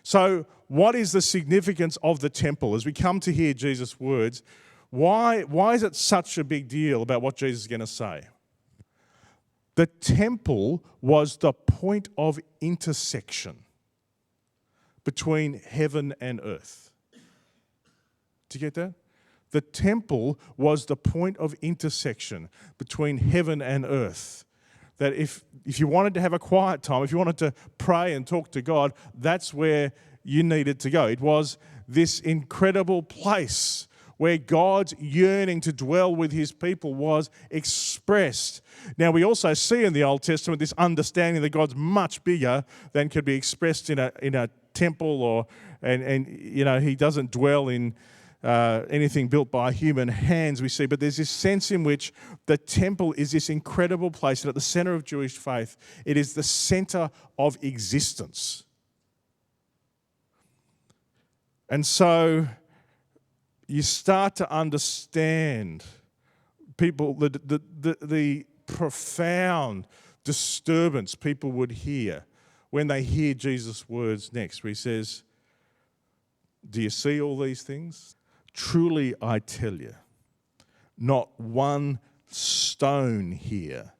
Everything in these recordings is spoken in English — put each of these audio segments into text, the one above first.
So what is the significance of the temple? As we come to hear Jesus' words, why is it such a big deal about what Jesus is going to say? The temple was the point of intersection between heaven and earth. Do you get that? The temple was the point of intersection between heaven and earth. That if you wanted to have a quiet time, if you wanted to pray and talk to God, that's where you needed to go. It was this incredible place where God's yearning to dwell with his people was expressed. Now, we also see in the Old Testament this understanding that God's much bigger than could be expressed in a temple, and he doesn't dwell in anything built by human hands, we see. But there's this sense in which the temple is this incredible place, and at the center of Jewish faith, it is the center of existence. And so you start to understand people, the profound disturbance people would hear when they hear Jesus' words next, where he says, "Do you see all these things? Truly I tell you, not one stone here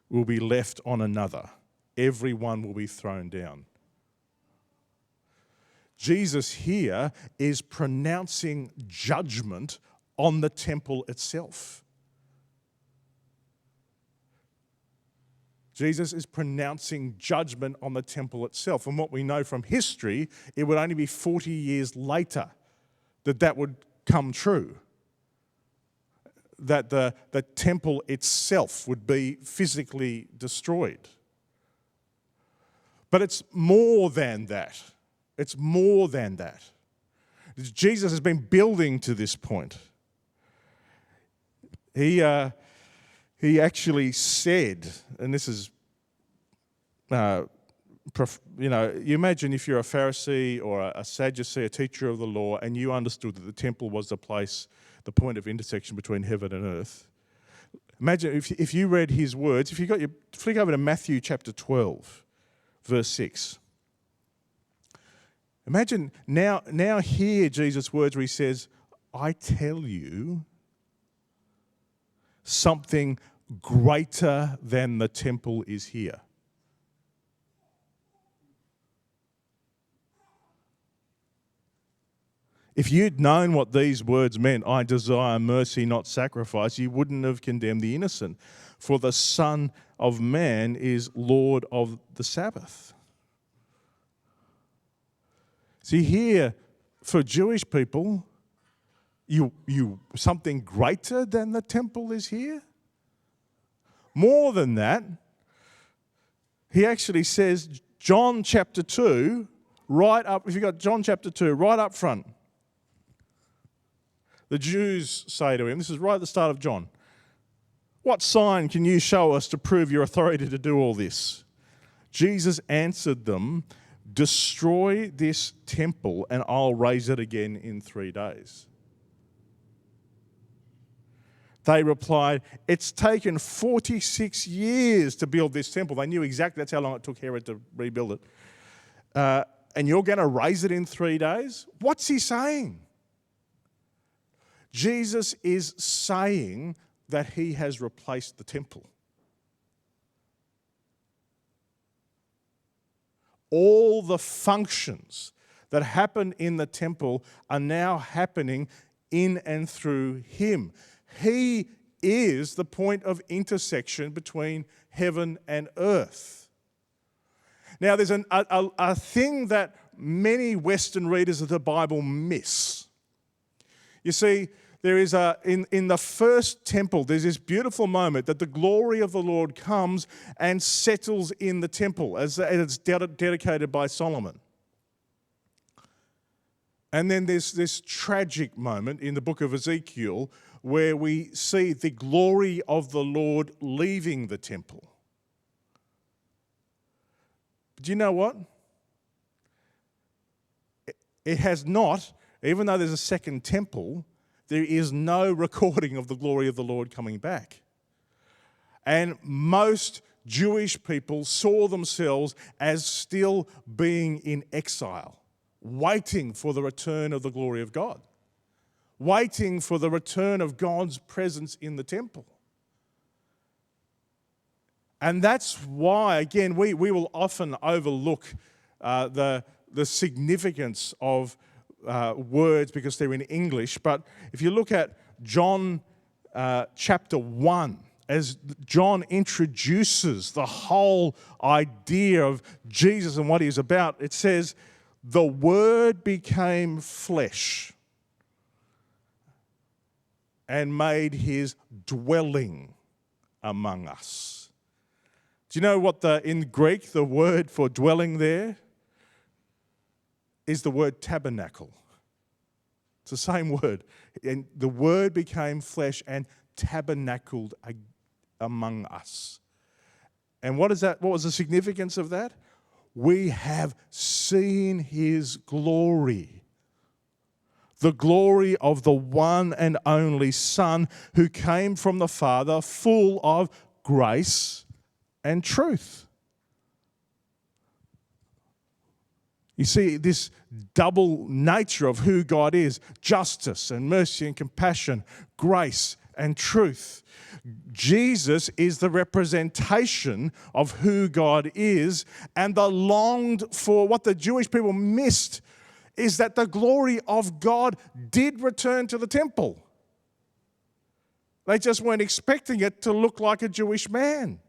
will be left on another. Every one will be thrown down." Jesus here is pronouncing judgment on the temple itself. Jesus is pronouncing judgment on the temple itself. And what we know from history, it would only be 40 years later that would come true. That the temple itself would be physically destroyed. But it's more than that. It's more than that. Jesus has been building to this point. He actually said, and this is, you imagine if you're a Pharisee or a Sadducee, a teacher of the law, and you understood that the temple was the place, the point of intersection between heaven and earth. Imagine if you read his words, if you got your, flick over to Matthew chapter 12, verse 6. Imagine now hear Jesus' words where he says, "I tell you something greater than the temple is here." If you'd known what these words meant, "I desire mercy, not sacrifice," you wouldn't have condemned the innocent. For the Son of Man is Lord of the Sabbath. See, here, for Jewish people, you something greater than the temple is here? More than that, he actually says, John chapter 2, right up, if you've got John chapter 2, right up front. The Jews say to him, this is right at the start of John, "What sign can you show us to prove your authority to do all this?" Jesus answered them, "Destroy this temple and I'll raise it again in 3 days." They replied, "It's taken 46 years to build this temple." They knew exactly that's how long it took Herod to rebuild it. And you're going to raise it in 3 days? What's he saying? Jesus is saying that he has replaced the temple. All the functions that happen in the temple are now happening in and through him. He is the point of intersection between heaven and earth. Now, there's a thing that many Western readers of the Bible miss. You see, there is in the first temple, there's this beautiful moment that the glory of the Lord comes and settles in the temple as it's dedicated by Solomon. And then there's this tragic moment in the book of Ezekiel where we see the glory of the Lord leaving the temple. But do you know what? It has not, even though there's a second temple, there is no recording of the glory of the Lord coming back. And most Jewish people saw themselves as still being in exile. waiting for the return of the glory of God, waiting for the return of God's presence in the temple. And that's why, again, we will often overlook the significance of words because they're in English. But if you look at John chapter 1, as John introduces the whole idea of Jesus and what he's about, it says, the Word became flesh and made his dwelling among us. Do you know what in Greek the word for dwelling there is? The word tabernacle. It's the same word. And the Word became flesh and tabernacled among us. And what is that? What was the significance of that? We have seen his glory. The glory of the one and only Son who came from the Father, full of grace and truth. You see this double nature of who God is: justice and mercy and compassion, grace and truth. Jesus is the representation of who God is, and the longed for, what the Jewish people missed, is that the glory of God did return to the temple. They just weren't expecting it to look like a Jewish man.